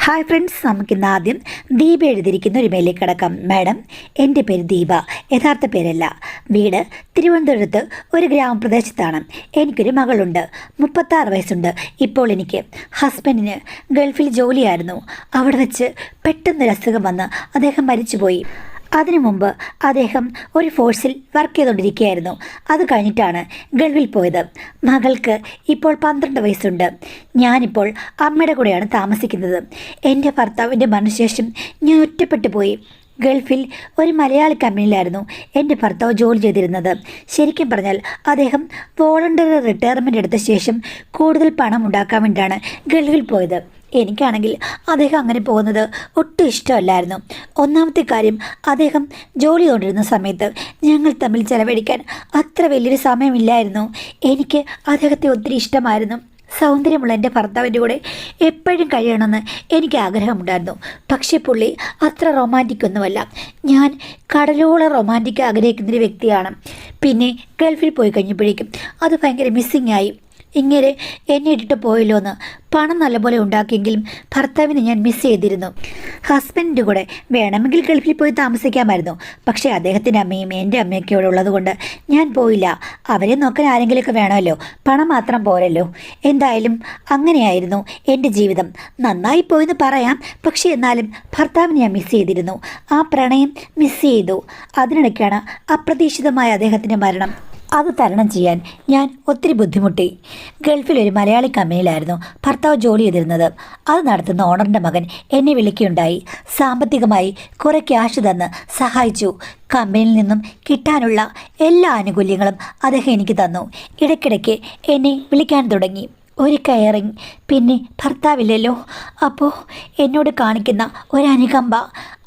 Hi friends, നമുക്കിന്ന് ആദ്യം ദീപ എഴുതിയിരിക്കുന്ന ഒരു മെയിലേക്ക് കിടക്കാം. മാഡം, എൻ്റെ പേര് ദീപ, യഥാർത്ഥ പേരല്ല. വീട് തിരുവനന്തപുരത്ത് ഒരു ഗ്രാമപ്രദേശത്താണ്. എനിക്കൊരു മകളുണ്ട്. 36 വയസ്സുണ്ട്. ഇപ്പോൾ എനിക്ക്. ഹസ്ബൻഡിന് ഗൾഫിൽ ജോലിയായിരുന്നു. അവിടെ വെച്ച് പെട്ടെന്നൊരു അസുഖം വന്ന് അദ്ദേഹം മരിച്ചുപോയി. അതിനു മുമ്പ് അദ്ദേഹം ഒരു ഫോഴ്സിൽ വർക്ക് ചെയ്തുകൊണ്ടിരിക്കുകയായിരുന്നു. അത് കഴിഞ്ഞിട്ടാണ് ഗൾഫിൽ പോയത്. മകൾക്ക് ഇപ്പോൾ 12 വയസ്സുണ്ട്. ഞാനിപ്പോൾ അമ്മയുടെ കൂടെയാണ് താമസിക്കുന്നത്. എൻ്റെ ഭർത്താവിൻ്റെ മരണശേഷം ഞാൻ ഒറ്റപ്പെട്ടു പോയി. ഗൾഫിൽ ഒരു മലയാളി കമ്പനിയിലായിരുന്നു എൻ്റെ ഭർത്താവ് ജോലി ചെയ്തിരുന്നത്. ശരിക്കും പറഞ്ഞാൽ അദ്ദേഹം വോളണ്ടറി റിട്ടയർമെൻ്റ് എടുത്ത ശേഷം കൂടുതൽ പണം ഉണ്ടാക്കാൻ വേണ്ടിയിട്ടാണ് ഗൾഫിൽ പോയത്. എനിക്കാണെങ്കിൽ അദ്ദേഹം അങ്ങനെ പോകുന്നത് ഒട്ടും ഇഷ്ടമല്ലായിരുന്നു. ഒന്നാമത്തെ കാര്യം, അദ്ദേഹം ജോലി കൊണ്ടിരുന്ന സമയത്ത് ഞങ്ങൾ തമ്മിൽ ചെലവഴിക്കാൻ അത്ര വലിയൊരു സമയമില്ലായിരുന്നു. എനിക്ക് അദ്ദേഹത്തെ ഒത്തിരി ഇഷ്ടമായിരുന്നു. സൗന്ദര്യമുള്ള എൻ്റെ ഭർത്താവിൻ്റെ കൂടെ എപ്പോഴും കഴിയണമെന്ന് എനിക്ക് ആഗ്രഹമുണ്ടായിരുന്നു. പക്ഷേ പുള്ളി അത്ര റൊമാൻറ്റിക് ഒന്നുമല്ല. ഞാൻ കടലോളം റൊമാൻറ്റിക് ആഗ്രഹിക്കുന്നൊരു വ്യക്തിയാണ്. പിന്നെ ഗൾഫിൽ പോയി കഴിഞ്ഞപ്പോഴേക്കും അത് ഭയങ്കര മിസ്സിങ് ആയി. ഇങ്ങനെ എന്നെ ഇട്ടിട്ട് പോയല്ലോ എന്ന്. പണം നല്ലപോലെ ഉണ്ടാക്കിയെങ്കിലും ഭർത്താവിനെ ഞാൻ മിസ് ചെയ്തിരുന്നു. ഹസ്ബൻഡിൻ്റെ കൂടെ വേണമെങ്കിൽ ഗൾഫിൽ പോയി താമസിക്കാമായിരുന്നു. പക്ഷേ അദ്ദേഹത്തിൻ്റെ അമ്മയും എൻ്റെ അമ്മയൊക്കെ ഇവിടെ ഉള്ളത് കൊണ്ട് ഞാൻ പോയില്ല. അവരെ നോക്കാൻ ആരെങ്കിലുമൊക്കെ വേണമല്ലോ, പണം മാത്രം പോരല്ലോ. എന്തായാലും അങ്ങനെയായിരുന്നു എൻ്റെ ജീവിതം. നന്നായി പോയെന്ന് പറയാം, പക്ഷേ എന്നാലും ഭർത്താവിനെ ഞാൻ മിസ് ചെയ്തിരുന്നു. ആ പ്രണയം മിസ് ചെയ്തു. അതിനിടയ്ക്കാണ് അപ്രതീക്ഷിതമായ അദ്ദേഹത്തിൻ്റെ മരണം. അത് തരണം ചെയ്യാൻ ഞാൻ ഒത്തിരി ബുദ്ധിമുട്ടി. ഗൾഫിലൊരു മലയാളി കമ്പനിയിലായിരുന്നു ഭർത്താവ് ജോലി ചെയ്തിരുന്നത്. അത് നടത്തുന്ന ഓണറിൻ്റെ മകൻ എന്നെ വിളിക്കുകയുണ്ടായി. സാമ്പത്തികമായി കുറേ ക്യാഷ് തന്ന് സഹായിച്ചു. കമ്പനിയിൽ നിന്നും കിട്ടാനുള്ള എല്ലാ ആനുകൂല്യങ്ങളും അദ്ദേഹം എനിക്ക് തന്നു. ഇടയ്ക്കിടയ്ക്ക് എന്നെ വിളിക്കാൻ തുടങ്ങി. ഒരു കെയറിങ്. പിന്നെ ഭർത്താവില്ലല്ലോ. അപ്പോൾ എന്നോട് കാണിക്കുന്ന ഒരനുകമ്പ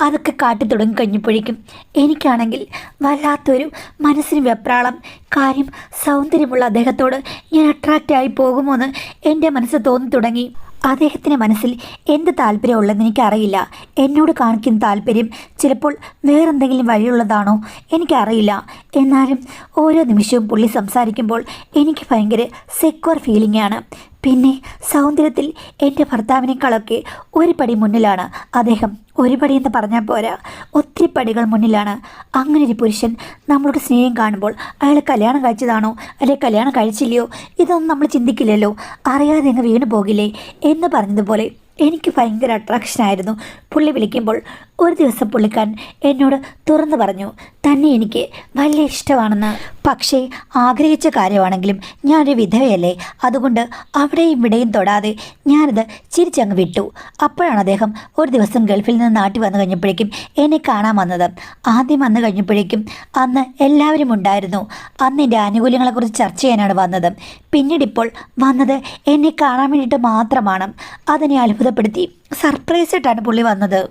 അതൊക്കെ കാട്ടി തുടങ്ങി കഴിഞ്ഞപ്പോഴേക്കും എനിക്കാണെങ്കിൽ വല്ലാത്തൊരു മനസ്സിന് വെപ്രാളം. കാര്യം, സൗന്ദര്യമുള്ള അദ്ദേഹത്തോട് ഞാൻ അട്രാക്റ്റായി പോകുമോ എന്ന് എൻ്റെ മനസ്സ് തോന്നി തുടങ്ങി. അദ്ദേഹത്തിൻ്റെ മനസ്സിൽ എന്ത് താല്പര്യമുള്ളതെന്ന് എനിക്കറിയില്ല. എന്നോട് കാണിക്കുന്ന താല്പര്യം ചിലപ്പോൾ വേറെന്തെങ്കിലും വഴിയുള്ളതാണോ എനിക്കറിയില്ല. എന്നാലും ഓരോ നിമിഷവും പുള്ളി സംസാരിക്കുമ്പോൾ എനിക്ക് ഭയങ്കര സെക്യൂർ ഫീലിംഗ് ആണ്. പിന്നെ സൗന്ദര്യത്തിൽ എൻ്റെ ഭർത്താവിനേക്കാളൊക്കെ ഒരു പടി മുന്നിലാണ് അദ്ദേഹം. ഒരു പടി എന്ന് പറഞ്ഞാൽ പോരാ, ഒത്തിരി പടികൾ മുന്നിലാണ്. അങ്ങനൊരു പുരുഷൻ നമ്മളോട് സ്നേഹം കാണുമ്പോൾ അയാൾ കല്യാണം കഴിച്ചതാണോ അല്ലെങ്കിൽ കല്യാണം കഴിച്ചില്ലയോ ഇതൊന്നും നമ്മൾ ചിന്തിക്കില്ലല്ലോ. അറിയാതെ അങ്ങ് വീണു പോകില്ലേ എന്ന് പറഞ്ഞതുപോലെ എനിക്ക് ഭയങ്കര അട്രാക്ഷനായിരുന്നു. പുള്ളി വിളിക്കുമ്പോൾ ഒരു ദിവസം പുള്ളിക്കാരൻ എന്നോട് തുറന്നു പറഞ്ഞു തന്നെ എനിക്ക് വലിയ ഇഷ്ടമാണെന്ന്. പക്ഷേ ആഗ്രഹിച്ച കാര്യമാണെങ്കിലും ഞാനൊരു വിധവയല്ലേ, അതുകൊണ്ട് അവിടെയും ഇവിടെയും തൊടാതെ ഞാനത് ചിരിച്ചങ്ങ് വിട്ടു. അപ്പോഴാണ് അദ്ദേഹം ഒരു ദിവസം ഗൾഫിൽ നിന്ന് നാട്ടിൽ വന്നു കഴിഞ്ഞപ്പോഴേക്കും എന്നെ കാണാൻ വന്നത്. ആദ്യം വന്നു കഴിഞ്ഞപ്പോഴേക്കും അന്ന് എല്ലാവരും ഉണ്ടായിരുന്നു. അന്ന് എൻ്റെ ആനുകൂല്യങ്ങളെക്കുറിച്ച് ചർച്ച ചെയ്യാനാണ് വന്നത്. പിന്നീട് ഇപ്പോൾ വന്നത് എന്നെ കാണാൻ വേണ്ടിയിട്ട് മാത്രമാണ്. അതിനെ അത്ഭുതപ്പെടുത്തി സർപ്രൈസായിട്ടാണ് പുള്ളി വന്നത്.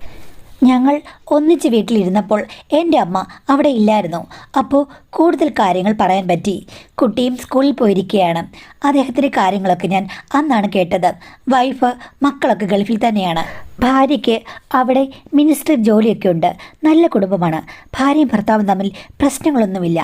ഞങ്ങൾ ഒന്നിച്ച് വീട്ടിലിരുന്നപ്പോൾ എൻ്റെ അമ്മ അവിടെ ഇല്ലായിരുന്നു. അപ്പോൾ കൂടുതൽ കാര്യങ്ങൾ പറയാൻ പറ്റി. കുട്ടിയും സ്കൂളിൽ പോയിരിക്കുകയാണ്. അദ്ദേഹത്തിൻ്റെ കാര്യങ്ങളൊക്കെ ഞാൻ അന്നാണ് കേട്ടത്. വൈഫ്, മക്കളൊക്കെ ഗൾഫിൽ തന്നെയാണ്. ഭാര്യയ്ക്ക് അവിടെ മിനിസ്റ്റർ ജോലിയൊക്കെ ഉണ്ട്. നല്ല കുടുംബമാണ്. ഭാര്യയും ഭർത്താവും തമ്മിൽ പ്രശ്നങ്ങളൊന്നുമില്ല.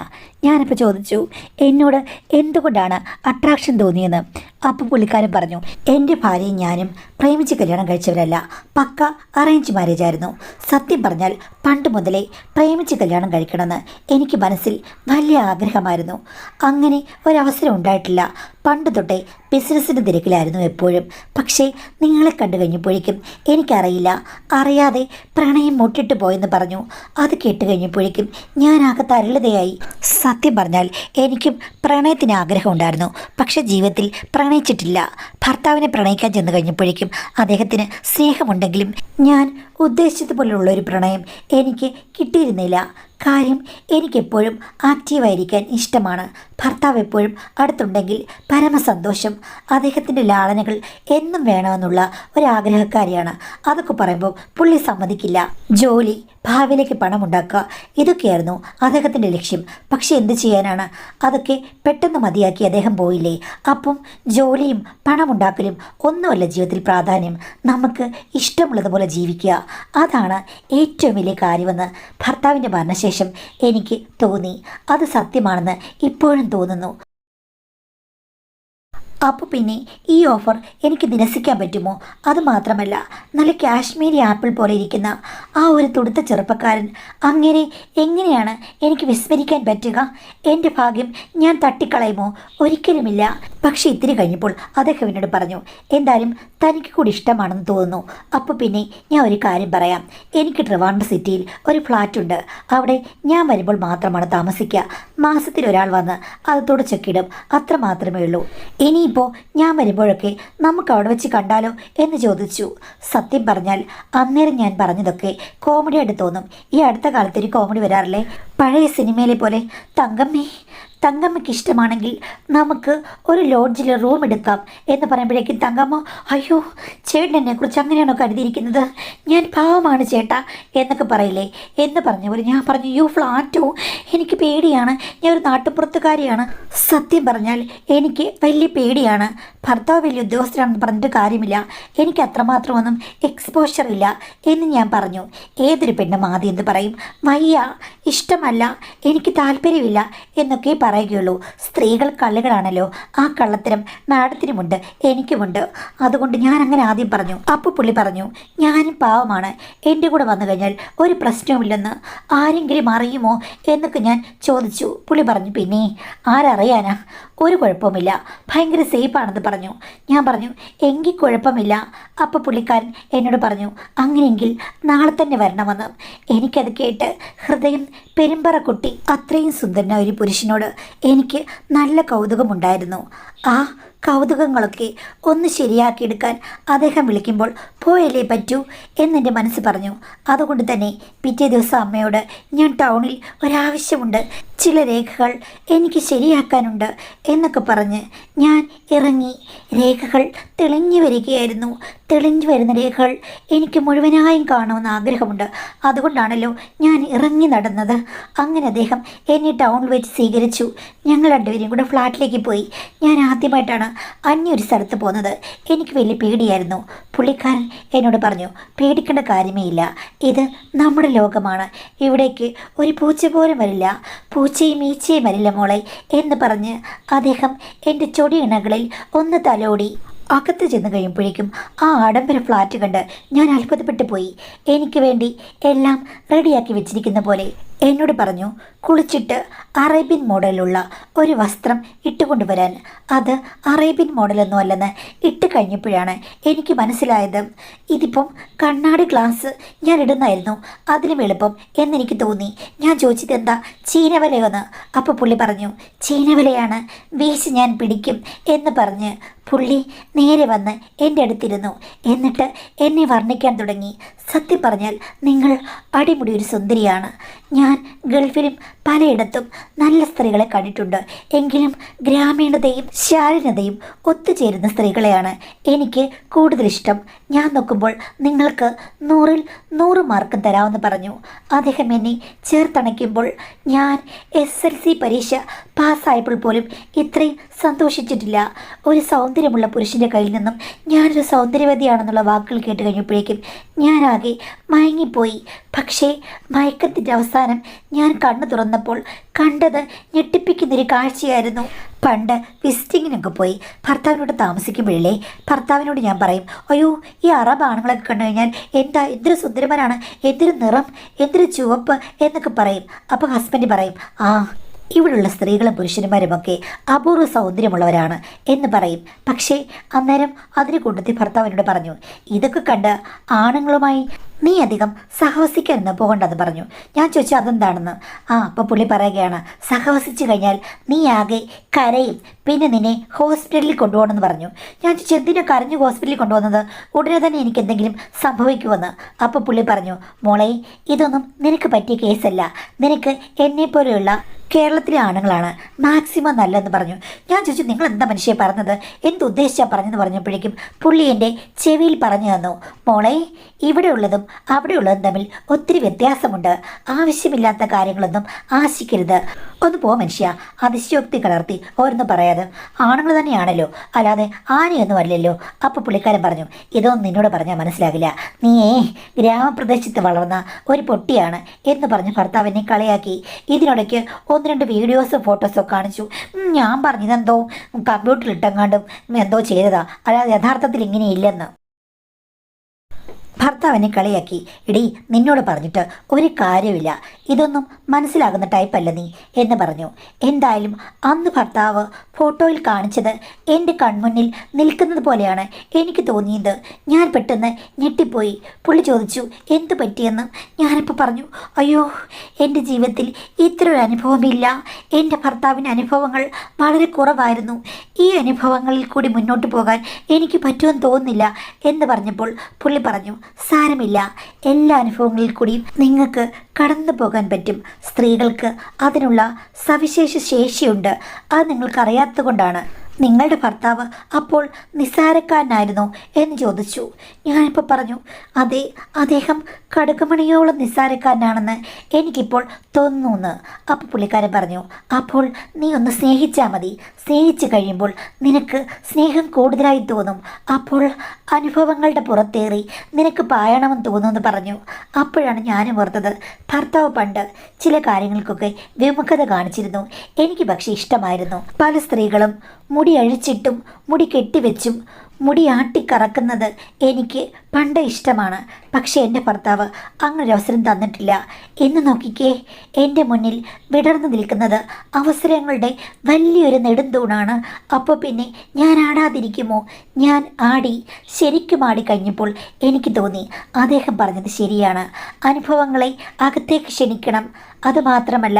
ഞാനപ്പോൾ ചോദിച്ചു എന്നോട് എന്തുകൊണ്ടാണ് അട്രാക്ഷൻ തോന്നിയെന്ന്. അപ്പോൾ പുള്ളിക്കാരൻ പറഞ്ഞു, എൻ്റെ ഭാര്യയും ഞാനും പ്രേമിച്ച് കല്യാണം കഴിച്ചവരല്ല, പക്ക അറേഞ്ച് മാരേജ് ആയിരുന്നു. സത്യം പറഞ്ഞാൽ പണ്ട് മുതലേ പ്രേമിച്ച് കല്യാണം കഴിക്കണമെന്ന് എനിക്ക് മനസ്സിൽ വലിയ ആഗ്രഹമായിരുന്നു. അങ്ങനെ ഒരവസരം ഉണ്ടായിട്ടില്ല. പണ്ട് തൊട്ടേ ബിസിനസ്സിൻ്റെ തിരക്കിലായിരുന്നു എപ്പോഴും. പക്ഷേ നിങ്ങളെ കണ്ടു കഴിഞ്ഞപ്പോഴേക്കും എനിക്കറിയില്ല, അറിയാതെ പ്രണയം മുട്ടിട്ട് പോയെന്ന് പറഞ്ഞു. അത് കേട്ട് കഴിഞ്ഞപ്പോഴേക്കും ഞാനാകെ തരളിതയായി. സത്യം പറഞ്ഞാൽ എനിക്കും പ്രണയത്തിന് ആഗ്രഹം ഉണ്ടായിരുന്നു. പക്ഷേ ജീവിതത്തിൽ പ്രണയിച്ചിട്ടില്ല. ഭർത്താവിനെ പ്രണയിക്കാൻ ചെന്ന് കഴിഞ്ഞപ്പോഴേക്കും അദ്ദേഹത്തിന് സ്നേഹമുണ്ടെങ്കിലും ഞാൻ ഉദ്ദേശിച്ചതുപോലുള്ളൊരു പ്രണയം എനിക്ക് കിട്ടിയിരുന്നില്ല. കാര്യം, എനിക്കെപ്പോഴും ആക്റ്റീവായിരിക്കാൻ ഇഷ്ടമാണ്. ഭർത്താവ് എപ്പോഴും അടുത്തുണ്ടെങ്കിൽ പരമസന്തോഷം. അദ്ദേഹത്തിൻ്റെ ലാളനകൾ എന്നും വേണമെന്നുള്ള ഒരാഗ്രഹക്കാരിയാണ്. അതൊക്കെ പറയുമ്പോൾ പുള്ളി സമ്മതിക്കില്ല. ജോലി, ഭാവിയിലേക്ക് പണമുണ്ടാക്കുക, ഇതൊക്കെയായിരുന്നു അദ്ദേഹത്തിൻ്റെ ലക്ഷ്യം. പക്ഷെ എന്ത് ചെയ്യാനാണ്, അതൊക്കെ പെട്ടെന്ന് മതിയാക്കി അദ്ദേഹം പോയില്ലേ. അപ്പം ജോലിയും പണമുണ്ടാക്കലും ഒന്നുമല്ല ജീവിതത്തിൽ പ്രാധാന്യം. നമുക്ക് ഇഷ്ടമുള്ളതുപോലെ ജീവിക്കുക, അതാണ് ഏറ്റവും വലിയ കാര്യമെന്ന് ഭർത്താവിൻ്റെ മരണശേഷം എനിക്ക് തോന്നി. അത് സത്യമാണെന്ന് ഇപ്പോഴും തോന്നുന്നു. അപ്പോൾ പിന്നെ ഈ ഓഫർ എനിക്ക് നിരസിക്കാൻ പറ്റുമോ? അതുമാത്രമല്ല, നല്ല കാശ്മീരി ആപ്പിൾ പോലെ ഇരിക്കുന്ന ആ ഒരു തുടുത്ത ചെറുപ്പക്കാരൻ, അങ്ങനെ എങ്ങനെയാണ് എനിക്ക് വിസ്മരിക്കാൻ പറ്റുക? എൻ്റെ ഭാഗ്യം ഞാൻ തട്ടിക്കളയുമോ? ഒരിക്കലുമില്ല. പക്ഷേ ഇത്തിരി കഴിഞ്ഞപ്പോൾ അദ്ദേഹം എന്നോട് പറഞ്ഞു, എന്തായാലും തനിക്ക് കൂടി ഇഷ്ടമാണെന്ന് തോന്നുന്നു. അപ്പോൾ പിന്നെ ഞാൻ ഒരു കാര്യം പറയാം. എനിക്ക് ട്രിവാൻഡ്രം സിറ്റിയിൽ ഒരു ഫ്ലാറ്റുണ്ട്. അവിടെ ഞാൻ വരുമ്പോൾ മാത്രമാണ് താമസിക്കുക. മാസത്തിൽ ഒരാൾ വന്ന് അത് തുടച്ചൊക്കിയിടും. അത്ര മാത്രമേ ഉള്ളൂ. ഇനിയിപ്പോൾ ഞാൻ വരുമ്പോഴൊക്കെ നമുക്ക് അവിടെ വെച്ച് കണ്ടാലോ എന്ന് ചോദിച്ചു. സത്യം പറഞ്ഞാൽ അന്നേരം ഞാൻ പറഞ്ഞതൊക്കെ കോമഡിയായിട്ട് തോന്നും. ഈ അടുത്ത കാലത്ത് ഒരു കോമഡി വരാറില്ലേ, പഴയ സിനിമയിലെ പോലെ, തങ്കമ്മയ്ക്ക് ഇഷ്ടമാണെങ്കിൽ നമുക്ക് ഒരു ലോഡ്ജിൽ റൂം എടുക്കാം എന്ന് പറയുമ്പോഴേക്കും തങ്കമ്മ, അയ്യോ ചേട്ടൻ എന്നെക്കുറിച്ച് അങ്ങനെയാണോ കരുതിയിരിക്കുന്നത്? ഞാൻ പാവമാണ് ചേട്ടാ എന്നൊക്കെ പറയില്ലേ എന്ന് പറഞ്ഞ പോലെ ഞാൻ പറഞ്ഞു, യു ഫ്ലാറ്റോ, എനിക്ക് പേടിയാണ്. ഞാൻ ഒരു നാട്ടുപുറത്തുകാരിയാണ്. സത്യം പറഞ്ഞാൽ എനിക്ക് വലിയ പേടിയാണ്. ഭർത്താവ് വലിയ ഉദ്യോഗസ്ഥരാണെന്ന് പറഞ്ഞിട്ട് കാര്യമില്ല. എനിക്ക് അത്രമാത്രമൊന്നും എക്സ്പോഷർ ഇല്ല എന്ന് ഞാൻ പറഞ്ഞു. ഏതൊരു പെണ്ണും ആദ്യം എന്ത് പറയും? വയ്യ, ഇഷ്ടമല്ല, എനിക്ക് താല്പര്യമില്ല എന്നൊക്കെ പറയുകയുള്ളൂ. സ്ത്രീകൾ കള്ളികളാണല്ലോ. ആ കള്ളത്തരം മാഡത്തിനുമുണ്ട്, എനിക്കുമുണ്ട്. അതുകൊണ്ട് ഞാൻ അങ്ങനെ ആദ്യം പറഞ്ഞു. അപ്പോൾ പുള്ളി പറഞ്ഞു, ഞാനും പാവമാണ്, എൻ്റെ കൂടെ വന്നു കഴിഞ്ഞാൽ ഒരു പ്രശ്നവുമില്ലെന്ന്. ആരെങ്കിലും അറിയുമോ എന്നൊക്കെ ഞാൻ ചോദിച്ചു. പുള്ളി പറഞ്ഞു, പിന്നെ ആരറിയാനാ, ഒരു കുഴപ്പവുമില്ല, ഭയങ്കര സേഫാണെന്ന് പറഞ്ഞു. ഞാൻ പറഞ്ഞു, എങ്കിൽ കുഴപ്പമില്ല. അപ്പോൾ പുള്ളിക്കാരൻ എന്നോട് പറഞ്ഞു, അങ്ങനെയെങ്കിൽ നാളെ തന്നെ വരണമെന്ന്. എനിക്കത് കേട്ട് ഹൃദയം പെരുമ്പറ കൊട്ടി. അത്രയും സുന്ദരനായ ഒരു പുരുഷനോട് എനിക്ക് നല്ല കൗതുകമുണ്ടായിരുന്നു. ആ കൗതുകങ്ങളൊക്കെ ഒന്ന് ശരിയാക്കിയെടുക്കാൻ അദ്ദേഹം വിളിക്കുമ്പോൾ പോയല്ലേ പറ്റൂ എന്നെൻ്റെ മനസ്സ് പറഞ്ഞു. അതുകൊണ്ട് തന്നെ പിറ്റേ ദിവസം അമ്മയോട്, ഞാൻ ടൗണിൽ ഒരാവശ്യമുണ്ട്, ചില രേഖകൾ എനിക്ക് ശരിയാക്കാനുണ്ട് എന്നൊക്കെ പറഞ്ഞ് ഞാൻ ഇറങ്ങി. രേഖകൾ തെളിഞ്ഞു വരികയായിരുന്നു. തെളിഞ്ഞു വരുന്ന രേഖകൾ എനിക്ക് മുഴുവനായും കാണുമെന്ന് ആഗ്രഹമുണ്ട്. അതുകൊണ്ടാണല്ലോ ഞാൻ ഇറങ്ങി നടന്നത്. അങ്ങനെ അദ്ദേഹം എന്നെ ടൗണിൽ വെച്ച് സ്വീകരിച്ചു. ഞങ്ങൾ രണ്ടുപേരും കൂടെ ഫ്ലാറ്റിലേക്ക് പോയി. ഞാൻ ആദ്യമായിട്ടാണ് അന്യൊരു സ്ഥലത്ത് പോകുന്നത്. എനിക്ക് വലിയ പേടിയായിരുന്നു. പുള്ളിക്കാരൻ എന്നോട് പറഞ്ഞു, പേടിക്കേണ്ട കാര്യമേ ഇല്ല, ഇത് നമ്മുടെ ലോകമാണ്, ഇവിടേക്ക് ഒരു പൂച്ച പോലും വരില്ല, പൂച്ചയും ഈച്ചയും വരില്ല മോളെ എന്ന് പറഞ്ഞ് അദ്ദേഹം എൻ്റെ ചൊടിയിണകളിൽ ഒന്ന് തലോടി. അകത്ത് ചെന്ന് കഴിയുമ്പോഴേക്കും ആ ആഡംബര ഫ്ലാറ്റ് കണ്ട് ഞാൻ അത്ഭുതപ്പെട്ടു പോയി. എനിക്ക് വേണ്ടി എല്ലാം റെഡിയാക്കി വെച്ചിരിക്കുന്ന പോലെ എന്നോട് പറഞ്ഞു, കുളിച്ചിട്ട് അറേബ്യൻ മോഡലുള്ള ഒരു വസ്ത്രം ഇട്ടുകൊണ്ടുവരാൻ. അത് അറേബ്യൻ മോഡലൊന്നും അല്ലെന്ന് ഇട്ട് കഴിഞ്ഞപ്പോഴാണ് എനിക്ക് മനസ്സിലായത്. ഇതിപ്പം കണ്ണാടി ഗ്ലാസ് ഞാൻ ഇടുന്നായിരുന്നു അതിലും എളുപ്പം എന്നെനിക്ക് തോന്നി. ഞാൻ ചോദിച്ചത് എന്താ, ചീനവലയൊന്ന്. അപ്പോൾ പുള്ളി പറഞ്ഞു, ചീനവലയാണ്, വീശി ഞാൻ പിടിക്കും എന്ന് പറഞ്ഞ് പുള്ളി നേരെ വന്ന് എൻ്റെ അടുത്തിരുന്നു. എന്നിട്ട് എന്നെ വർണ്ണിക്കാൻ തുടങ്ങി. സത്യം പറഞ്ഞാൽ നിങ്ങൾ അടിമുടി ഒരു സുന്ദരിയാണ്. ഞാൻ ഗൾഫിലും പലയിടത്തും നല്ല സ്ത്രീകളെ കണ്ടിട്ടുണ്ട്. എങ്കിലും ഗ്രാമീണതയും ശാലീനതയും ഒത്തുചേരുന്ന സ്ത്രീകളെയാണ് എനിക്ക് കൂടുതലിഷ്ടം. ഞാൻ നോക്കുമ്പോൾ നിങ്ങൾക്ക് 100-ൽ 100 മാർക്കും തരാമെന്ന് പറഞ്ഞു. അദ്ദേഹം എന്നെ ചേർത്തണയ്ക്കുമ്പോൾ ഞാൻ SLC പരീക്ഷ പാസ്സായപ്പോൾ പോലും ഇത്രയും സന്തോഷിച്ചിട്ടില്ല. ഒരു സൗന്ദര്യമുള്ള പുരുഷൻ്റെ കയ്യിൽ നിന്നും ഞാനൊരു സൗന്ദര്യവതിയാണെന്നുള്ള വാക്കുകൾ കേട്ട് കഴിഞ്ഞപ്പോഴേക്കും ഞാനാകെ മയങ്ങിപ്പോയി. പക്ഷേ മയക്കത്തിൻ്റെ അവസാനം ഞാൻ കണ്ണു തുറന്നപ്പോൾ കണ്ടത് ഞെട്ടിപ്പിക്കുന്നൊരു കാഴ്ചയായിരുന്നു. പണ്ട് വിസിറ്റിങ്ങിനൊക്കെ പോയി ഭർത്താവിനോട് താമസിക്കുമ്പോഴേ ഭർത്താവിനോട് ഞാൻ പറയും, അയ്യോ ഈ അറബ് ആണുങ്ങളൊക്കെ കണ്ടു കഴിഞ്ഞാൽ എന്തൊരു സുന്ദരന്മാരാണ്, എന്തൊരു നിറം, എന്തൊരു ചുവപ്പ് എന്നൊക്കെ പറയും. അപ്പോൾ ഹസ്ബൻഡ് പറയും, ആ ഇവിടെയുള്ള സ്ത്രീകളും പുരുഷന്മാരുമൊക്കെ അപൂർവ സൗന്ദര്യമുള്ളവരാണ് എന്ന് പറയും. പക്ഷേ അന്നേരം അതിന് കൂട്ടത്തിൽ ഭർത്താവിനോട് പറഞ്ഞു, ഇതൊക്കെ കണ്ട് ആണുങ്ങളുമായി നീ അധികം സഹവസിക്കാനൊന്നും പോകണ്ടെന്ന് പറഞ്ഞു. ഞാൻ ചോദിച്ചു അതെന്താണെന്ന്. അപ്പോൾ പുള്ളി പറയുകയാണ്, സഹവസിച്ചു കഴിഞ്ഞാൽ നീ ആകെ കരയും, പിന്നെ നിന്നെ ഹോസ്പിറ്റലിൽ കൊണ്ടുപോകണമെന്ന് പറഞ്ഞു. ഞാൻ ചോദിച്ചു എന്തിനാ കരഞ്ഞു ഹോസ്പിറ്റലിൽ കൊണ്ടുപോകുന്നത്, ഉടനെ തന്നെ എനിക്ക് എന്തെങ്കിലും സംഭവിക്കുമെന്ന്. അപ്പോൾ പുള്ളി പറഞ്ഞു, മോളെ ഇതൊന്നും നിനക്ക് പറ്റിയ കേസല്ല, നിനക്ക് എന്നെപ്പോലെയുള്ള കേരളത്തിലെ ആണുങ്ങളാണ് മാക്സിമം നല്ലതെന്ന് പറഞ്ഞു. ഞാൻ ചോദിച്ചു നിങ്ങൾ എന്താ മനുഷ്യ പറഞ്ഞത്, എന്തുദ്ദേശിച്ചാണ് പറഞ്ഞെന്ന് പറഞ്ഞപ്പോഴേക്കും പുള്ളി എൻ്റെ ചെവിയിൽ പറഞ്ഞു തന്നു, മോളെ ഇവിടെയുള്ളതും അവിടെയുള്ളതും തമ്മിൽ ഒത്തിരി വ്യത്യാസമുണ്ട്. ആവശ്യമില്ലാത്ത കാര്യങ്ങളൊന്നും ആശിക്കരുത്. ഒന്ന് പോ മനുഷ്യ, അതിശയോക്തി കലർത്തി ഓരോന്ന് പറയാതെ. ഉണ്ടായത് ആണുങ്ങൾ തന്നെയാണല്ലോ, അല്ലാതെ ആനയൊന്നും അല്ലല്ലോ. അപ്പോൾ പുള്ളിക്കാരൻ പറഞ്ഞു, ഇതൊന്നും നിന്നോട് പറഞ്ഞാൽ മനസ്സിലാകില്ല, നീയേ ഗ്രാമപ്രദേശത്ത് വളർന്ന ഒരു പൊട്ടിയാണ് എന്ന് പറഞ്ഞ് ഭർത്താവിനെ കളിയാക്കി. ഇതിനിടയ്ക്ക് ഒന്ന് രണ്ട് വീഡിയോസും ഫോട്ടോസും കാണിച്ചു. ഞാൻ പറഞ്ഞതെന്തോ കമ്പ്യൂട്ടറിലിട്ടെങ്ങാണ്ടും എന്തോ ചെയ്തതാ, അല്ലാതെ യഥാർത്ഥത്തിൽ ഇങ്ങനെയില്ലെന്ന്. ഭർത്താവിനെ കളിയാക്കി. എടീ, നിന്നോട് പറഞ്ഞിട്ട് ഒരു കാര്യമില്ല, ഇതൊന്നും മനസ്സിലാകുന്ന ടൈപ്പല്ല നീ എന്ന് പറഞ്ഞു. എന്തായാലും അന്ന് ഭർത്താവ് ഫോട്ടോയിൽ കാണിച്ചത് എൻ്റെ കൺമുന്നിൽ നിൽക്കുന്നത് പോലെയാണ് എനിക്ക് തോന്നിയത്. ഞാൻ പെട്ടെന്ന് ഞെട്ടിപ്പോയി. പുള്ളി ചോദിച്ചു എന്തു പറ്റിയെന്ന്. ഞാനിപ്പോൾ പറഞ്ഞു, അയ്യോ, എൻ്റെ ജീവിതത്തിൽ ഇത്രയൊരു അനുഭവമില്ല. എൻ്റെ ഭർത്താവിൻ്റെ അനുഭവങ്ങൾ വളരെ കുറവായിരുന്നു. ഈ അനുഭവങ്ങളിൽ കൂടി മുന്നോട്ട് പോകാൻ എനിക്ക് പറ്റുമെന്ന് തോന്നുന്നില്ല എന്ന് പറഞ്ഞപ്പോൾ പുള്ളി പറഞ്ഞു, സാരമില്ല, എല്ലാ അനുഭവങ്ങളിൽ കൂടിയും നിങ്ങൾക്ക് കടന്നു പോകാൻ പറ്റും. സ്ത്രീകൾക്ക് അതിനുള്ള സവിശേഷ ശേഷിയുണ്ട്. അത് നിങ്ങൾക്കറിയാത്തത് കൊണ്ടാണ്. നിങ്ങളുടെ ഭർത്താവ് അപ്പോൾ നിസ്സാരക്കാരനായിരുന്നോ എന്ന് ചോദിച്ചു. ഞാനിപ്പോൾ പറഞ്ഞു, അതെ, അദ്ദേഹം കടുകുമണിയോളം നിസ്സാരക്കാരനാണെന്ന് എനിക്കിപ്പോൾ തോന്നുന്നു. അപ്പോൾ പുള്ളിക്കാരൻ പറഞ്ഞു, അപ്പോൾ നീ ഒന്ന് സ്നേഹിച്ചാൽ മതി. സ്നേഹിച്ചു കഴിയുമ്പോൾ നിനക്ക് സ്നേഹം കൂടുതലായി തോന്നും. അപ്പോൾ അനുഭവങ്ങളുടെ പുറത്തേറി നിനക്ക് പായണമെന്ന് തോന്നുമെന്ന് പറഞ്ഞു. അപ്പോഴാണ് ഞാനും ഓർത്തത്, ഭർത്താവ് പണ്ട് ചില കാര്യങ്ങൾക്കൊക്കെ വിമുഖത കാണിച്ചിരുന്നു. എനിക്ക് പക്ഷേ ഇഷ്ടമായിരുന്നു. പല സ്ത്രീകളും മുടി അഴിച്ചിട്ടും മുടി കെട്ടിവെച്ചും മുടി ആട്ടിക്കറക്കുന്നത് എനിക്ക് പണ്ട് ഇഷ്ടമാണ്. പക്ഷേ എൻ്റെ ഭർത്താവ് അങ്ങനൊരു അവസരം തന്നിട്ടില്ല. എന്ന് നോക്കിക്കേ, എൻ്റെ മുന്നിൽ വിടർന്നു നിൽക്കുന്നത് അവസരങ്ങളുടെ വലിയൊരു നെടുന്തൂണാണ്. അപ്പോൾ പിന്നെ ഞാൻ ആടാതിരിക്കുമോ? ഞാൻ ആടി, ശരിക്കും ആടിക്കഴിഞ്ഞപ്പോൾ എനിക്ക് തോന്നി അദ്ദേഹം പറഞ്ഞത് ശരിയാണ്. അനുഭവങ്ങളെ അകത്തേക്ക് ക്ഷണിക്കണം. അതുമാത്രമല്ല,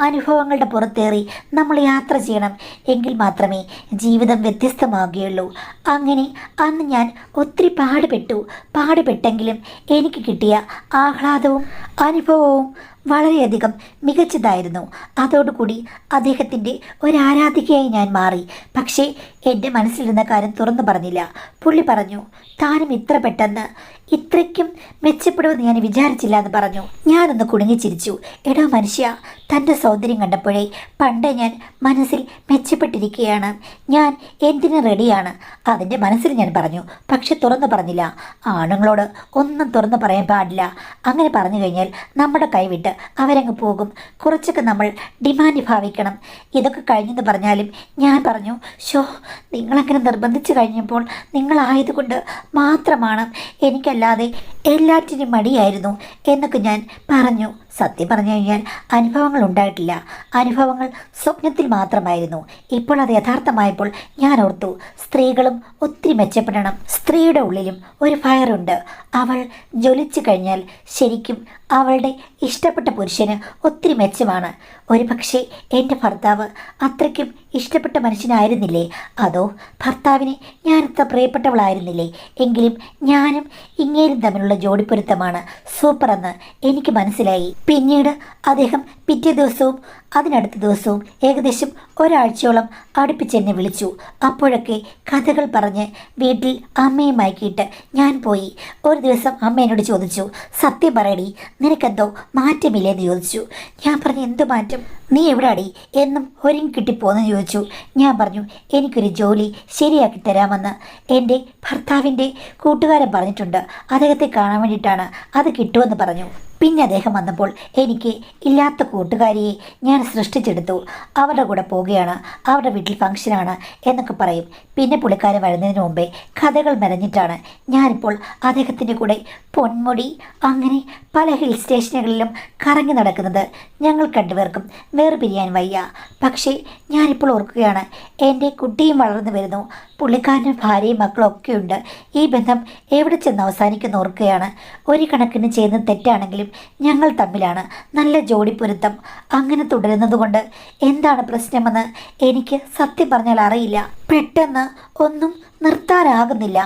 അനുഭവങ്ങളുടെ പുറത്തേറി നമ്മൾ യാത്ര ചെയ്യണം. എങ്കിൽ മാത്രമേ ജീവിതം വ്യത്യസ്തമാകുകയുള്ളൂ. അങ്ങനെ അന്ന് ഞാൻ ഒത്തിരി പാടുപെട്ടെങ്കിലും എനിക്ക് കിട്ടിയ ആഹ്ലാദവും അനുഭവവും വളരെയധികം മികച്ചതായിരുന്നു. അതോടുകൂടി അദ്ദേഹത്തിൻ്റെ ഒരാരാധികയായി ഞാൻ മാറി. പക്ഷേ എൻ്റെ മനസ്സിലിരുന്ന കാര്യം തുറന്നു പറഞ്ഞില്ല. പുള്ളി പറഞ്ഞു, താനും ഇത്ര പെട്ടെന്ന് ഇത്രയ്ക്കും മെച്ചപ്പെടുമെന്ന് ഞാൻ വിചാരിച്ചില്ല എന്ന് പറഞ്ഞു. ഞാനൊന്ന് കുടുങ്ങിച്ചിരിച്ചു. എടോ മനുഷ്യ, തൻ്റെ സൗന്ദര്യം കണ്ടപ്പോഴേ പണ്ടേ ഞാൻ മനസ്സിൽ മെച്ചപ്പെട്ടിരിക്കുകയാണ്. ഞാൻ എന്തിനും റെഡിയാണ്. അതിൻ്റെ മനസ്സിൽ ഞാൻ പറഞ്ഞു, പക്ഷെ തുറന്നു പറഞ്ഞില്ല. ആണുങ്ങളോട് ഒന്നും തുറന്നു പറയാൻ പാടില്ല. അങ്ങനെ പറഞ്ഞു കഴിഞ്ഞാൽ നമ്മുടെ കൈവിട്ട് അവരങ്ങ് പോകും. കുറച്ചൊക്കെ നമ്മൾ ഡിമാൻഡ് ഭാവിക്കണം. ഇതൊക്കെ കഴിഞ്ഞെന്ന് പറഞ്ഞാലും ഞാൻ പറഞ്ഞു, ഷോ, നിങ്ങളങ്ങനെ നിർബന്ധിച്ചു കഴിഞ്ഞപ്പോൾ നിങ്ങളായതുകൊണ്ട് മാത്രമാണ്, എനിക്കല്ലാതെ എല്ലാറ്റിനും മടിയായിരുന്നു എന്നൊക്കെ ഞാൻ പറഞ്ഞു. സത്യം പറഞ്ഞു കഴിഞ്ഞാൽ അനുഭവങ്ങൾ ഉണ്ടായിട്ടില്ല. അനുഭവങ്ങൾ സ്വപ്നത്തിൽ മാത്രമായിരുന്നു. ഇപ്പോൾ അത് യഥാർത്ഥമായപ്പോൾ ഞാൻ ഓർത്തു, സ്ത്രീകളും ഒത്തിരി മെച്ചപ്പെടണം. സ്ത്രീയുടെ ഉള്ളിലും ഒരു ഫയറുണ്ട്. അവൾ ജ്വലിച്ചു കഴിഞ്ഞാൽ ശരിക്കും അവളുടെ ഇഷ്ടപ്പെട്ട പുരുഷന് ഒത്തിരി മെച്ചമാണ്. ഒരു പക്ഷേ എൻ്റെ ഭർത്താവ് അത്രയ്ക്കും ഇഷ്ടപ്പെട്ട മനുഷ്യനായിരുന്നില്ലേ? അതോ ഭർത്താവിന് ഞാനത്ര പ്രിയപ്പെട്ടവളായിരുന്നില്ലേ? എങ്കിലും ഞാനും ഇങ്ങേരും തമ്മിലുള്ള ജോഡിപ്പൊരുത്തമാണ് സൂപ്പറെന്ന് എനിക്ക് മനസ്സിലായി. പിന്നീട് അദ്ദേഹം പിറ്റേ ദിവസവും അതിനടുത്ത ദിവസവും ഏകദേശം ഒരാഴ്ചയോളം അടുപ്പിച്ചെന്നെ വിളിച്ചു. അപ്പോഴൊക്കെ കഥകൾ പറഞ്ഞ് വീട്ടിൽ അമ്മയെ മയക്കിയിട്ട് ഞാൻ പോയി. ഒരു ദിവസം അമ്മ എന്നോട് ചോദിച്ചു, സത്യം പറയടി, നിനക്കെന്തോ മാറ്റമില്ലേന്ന് ചോദിച്ചു. ഞാൻ പറഞ്ഞു, എന്ത് മാറ്റം? നീ എവിടെയാടി എന്നും ഒരുങ്ങി കിട്ടിപ്പോന്ന് ചോദിച്ചു. ഞാൻ പറഞ്ഞു, എനിക്കൊരു ജോലി ശരിയാക്കി തരാമെന്ന് എൻ്റെ ഭർത്താവിൻ്റെ കൂട്ടുകാരൻ പറഞ്ഞിട്ടുണ്ട്. അദ്ദേഹത്തെ കാണാൻ വേണ്ടിയിട്ടാണ്, അത് കിട്ടുമെന്ന് പറഞ്ഞു. പിന്നെ അദ്ദേഹം വന്നപ്പോൾ എനിക്ക് ഇല്ലാത്ത കൂട്ടുകാരിയെ ഞാൻ സൃഷ്ടിച്ചെടുത്തു. അവരുടെ കൂടെ പോവുകയാണ്, അവരുടെ വീട്ടിൽ ഫംഗ്ഷനാണ് എന്നൊക്കെ പറയും. പിന്നെ പുള്ളിക്കാരൻ വരുന്നതിന് മുമ്പേ കഥകൾ മെനഞ്ഞിട്ടാണ് ഞാനിപ്പോൾ അദ്ദേഹത്തിൻ്റെ കൂടെ പൊന്മുടി അങ്ങനെ പല ഹിൽ സ്റ്റേഷനുകളിലും കറങ്ങി നടക്കുന്നത്. ഞങ്ങൾ രണ്ടുപേർക്കും വേർപിരിയാൻ വയ്യ. പക്ഷേ ഞാനിപ്പോൾ ഓർക്കുകയാണ്, എൻ്റെ കുട്ടിയും വളർന്നു വരുന്നു, പുള്ളിക്കാരനും ഭാര്യയും മക്കളും ഒക്കെയുണ്ട്. ഈ ബന്ധം എവിടെ ചെന്ന് അവസാനിക്കുന്ന ഓർക്കുകയാണ്. ഒരു കണക്കിന് ചെയ്യുന്നത് തെറ്റാണെങ്കിലും ഞങ്ങൾ തമ്മിലാണ് നല്ല ജോഡിപ്പൊരുത്തം. അങ്ങനെ തുടരുന്നത് കൊണ്ട് എന്താണ് പ്രശ്നമെന്ന് എനിക്ക് സത്യം പറഞ്ഞാൽ അറിയില്ല. പെട്ടെന്ന് ഒന്നും നിർത്താനാകുന്നില്ല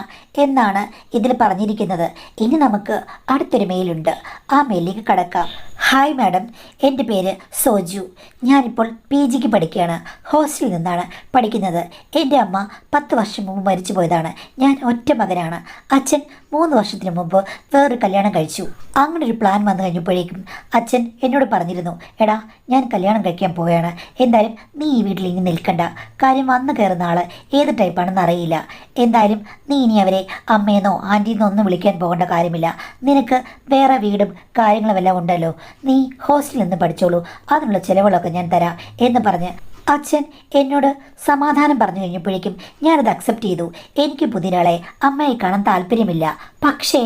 എന്നാണ് ഇതിൽ പറഞ്ഞിരിക്കുന്നത്. ഇനി നമുക്ക് അടുത്തൊരു മെയിലുണ്ട്, ആ മെയിലിലേക്ക് കടക്കാം. ഹായ് മാഡം, എൻ്റെ പേര് സോജു. ഞാനിപ്പോൾ PGക്ക് പഠിക്കുകയാണ്. ഹോസ്റ്റലിൽ നിന്നാണ് പഠിക്കുന്നത്. എൻ്റെ അമ്മ 10 വർഷം മുമ്പ് മരിച്ചു പോയതാണ്. ഞാൻ ഒറ്റ മകനാണ്. അച്ഛൻ 3 വർഷത്തിന് മുമ്പ് വേറൊരു കല്യാണം കഴിച്ചു. അങ്ങനെ ഒരു പ്ലാൻ വന്നു കഴിഞ്ഞപ്പോഴേക്കും അച്ഛൻ എന്നോട് പറഞ്ഞിരുന്നു, എടാ ഞാൻ കല്യാണം കഴിക്കാൻ പോവുകയാണ്, എന്തായാലും നീ ഈ വീട്ടിൽ ഇനി നിൽക്കണ്ട. കാര്യം വന്നു കയറുന്ന ആൾ ഏത് ടൈപ്പാണെന്ന് അറിയില്ല. എന്തായാലും നീ ഇനി അവരെ അമ്മയെന്നോ ആൻറ്റിന്നോ ഒന്നും വിളിക്കാൻ പോകേണ്ട കാര്യമില്ല. നിനക്ക് വേറെ വീടും കാര്യങ്ങളും എല്ലാം ഉണ്ടല്ലോ, നീ ഹോസ്റ്റലിൽ നിന്ന് പഠിച്ചോളൂ, അതിനുള്ള ചിലവുകളൊക്കെ ഞാൻ തരാം എന്ന് പറഞ്ഞ് അച്ഛൻ എന്നോട് സമാധാനം പറഞ്ഞു കഴിഞ്ഞപ്പോഴേക്കും ഞാനത് അക്സെപ്റ്റ് ചെയ്തു. എനിക്ക് പുതിയൊരാളെ അമ്മയെ കാണാൻ താല്പര്യമില്ല. പക്ഷേ